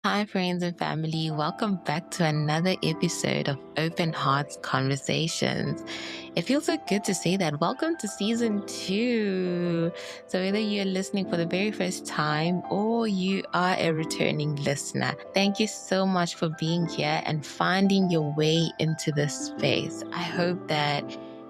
Hi, friends and family. Welcome back to another episode of Open Hearts Conversations. It feels so good to say that. Welcome to season 2. So, whether you're listening for the very first time or you are a returning listener, thank you so much for being here and finding your way into this space. I hope that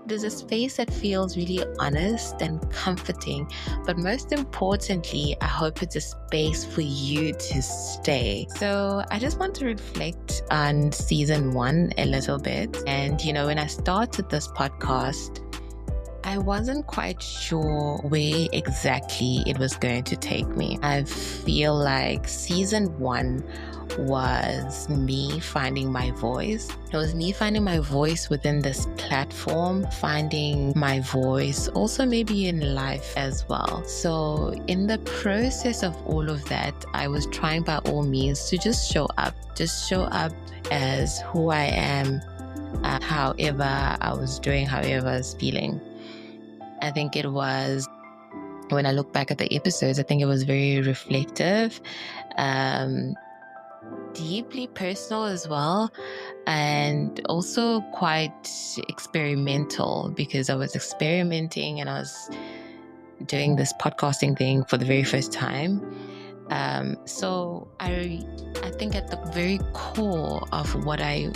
it is a space that feels really honest and comforting, but most importantly, I hope it's a space for you to stay. So I just want to reflect on season 1 a little bit. And, when I started this podcast, I wasn't quite sure where exactly it was going to take me. I feel like season 1 was me finding my voice. It was me finding my voice within this platform, finding my voice also maybe in life as well. So, in the process of all of that, I was trying by all means to just show up as who I am, however I was doing, however I was feeling. I think it was, when I look back at the episodes, I think it was very reflective, um, deeply personal as well, and also quite experimental because I was experimenting and I was doing this podcasting thing for the very first time. So I think at the very core of what I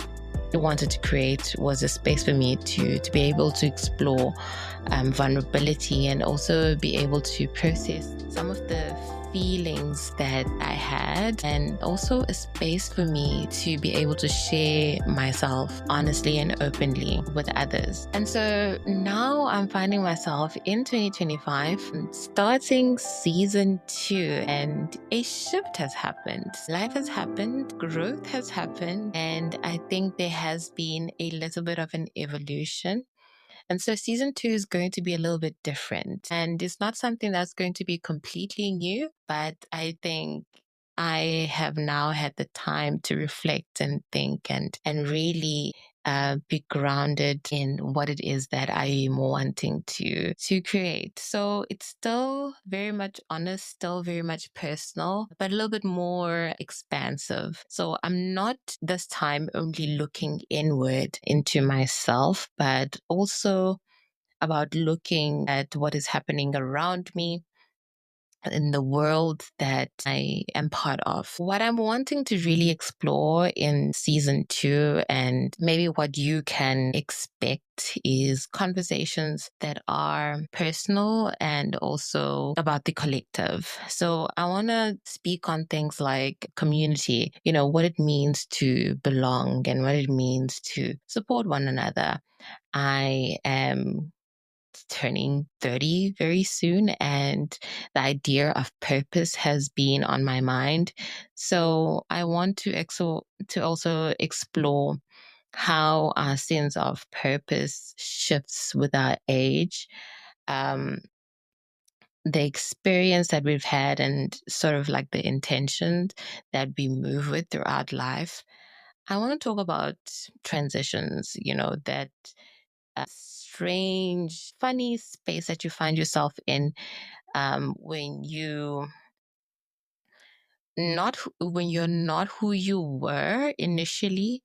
wanted to create was a space for me to be able to explore vulnerability and also be able to process some of the feelings that I had, and also a space for me to be able to share myself honestly and openly with others. And so now I'm finding myself in 2025 starting season 2, and a shift has happened. Life has happened, growth has happened, and I think there has been a little bit of an evolution. And so season 2 is going to be a little bit different. And it's not something that's going to be completely new, but I think I have now had the time to reflect and think and really be grounded in what it is that I am wanting to create. So it's still very much honest, still very much personal, but a little bit more expansive. So I'm not this time only looking inward into myself, but also about looking at what is happening around me in the world that I am part of. What I'm wanting to really explore in season 2, and maybe what you can expect, is conversations that are personal and also about the collective. So I want to speak on things like community, what it means to belong and what it means to support one another. I am turning 30 very soon, and the idea of purpose has been on my mind. So I want to also explore how our sense of purpose shifts with our age, um, the experience that we've had, and sort of like the intentions that we move with throughout life. I want to talk about transitions, that strange, funny space that you find yourself in, when when you're not who you were initially,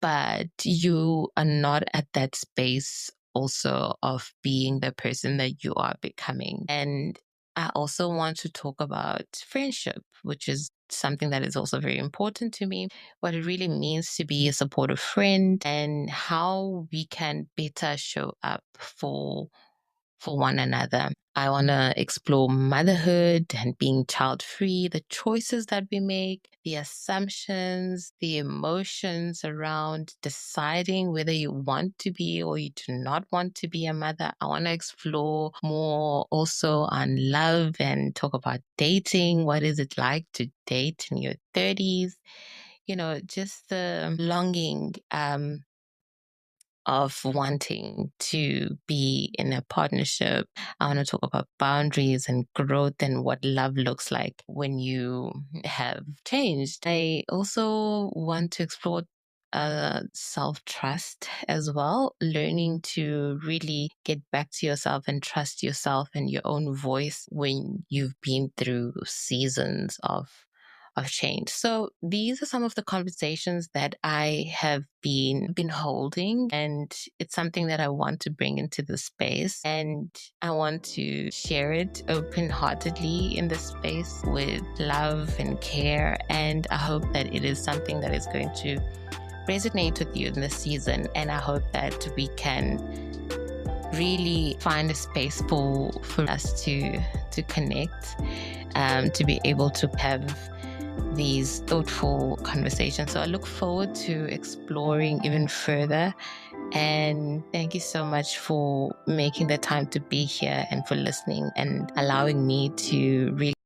but you are not at that space also of being the person that you are becoming. And I also want to talk about friendship, which is something that is also very important to me, what it really means to be a supportive friend and how we can better show up for one another. I want to explore motherhood and being child free, the choices that we make, the assumptions, the emotions around deciding whether you want to be or you do not want to be a mother. I want to explore more also on love and talk about dating. What is it like to date in your 30s? Just the longing, of wanting to be in a partnership. I want to talk about boundaries and growth and what love looks like when you have changed. I also want to explore self trust as well, learning to really get back to yourself and trust yourself and your own voice when you've been through seasons of of change. So these are some of the conversations that I have been holding, and it's something that I want to bring into the space, and I want to share it open-heartedly in this space with love and care. And I hope that it is something that is going to resonate with you in this season, and I hope that we can really find a space for us to connect, to be able to have these thoughtful conversations. So I look forward to exploring even further. And thank you so much for making the time to be here and for listening and allowing me to really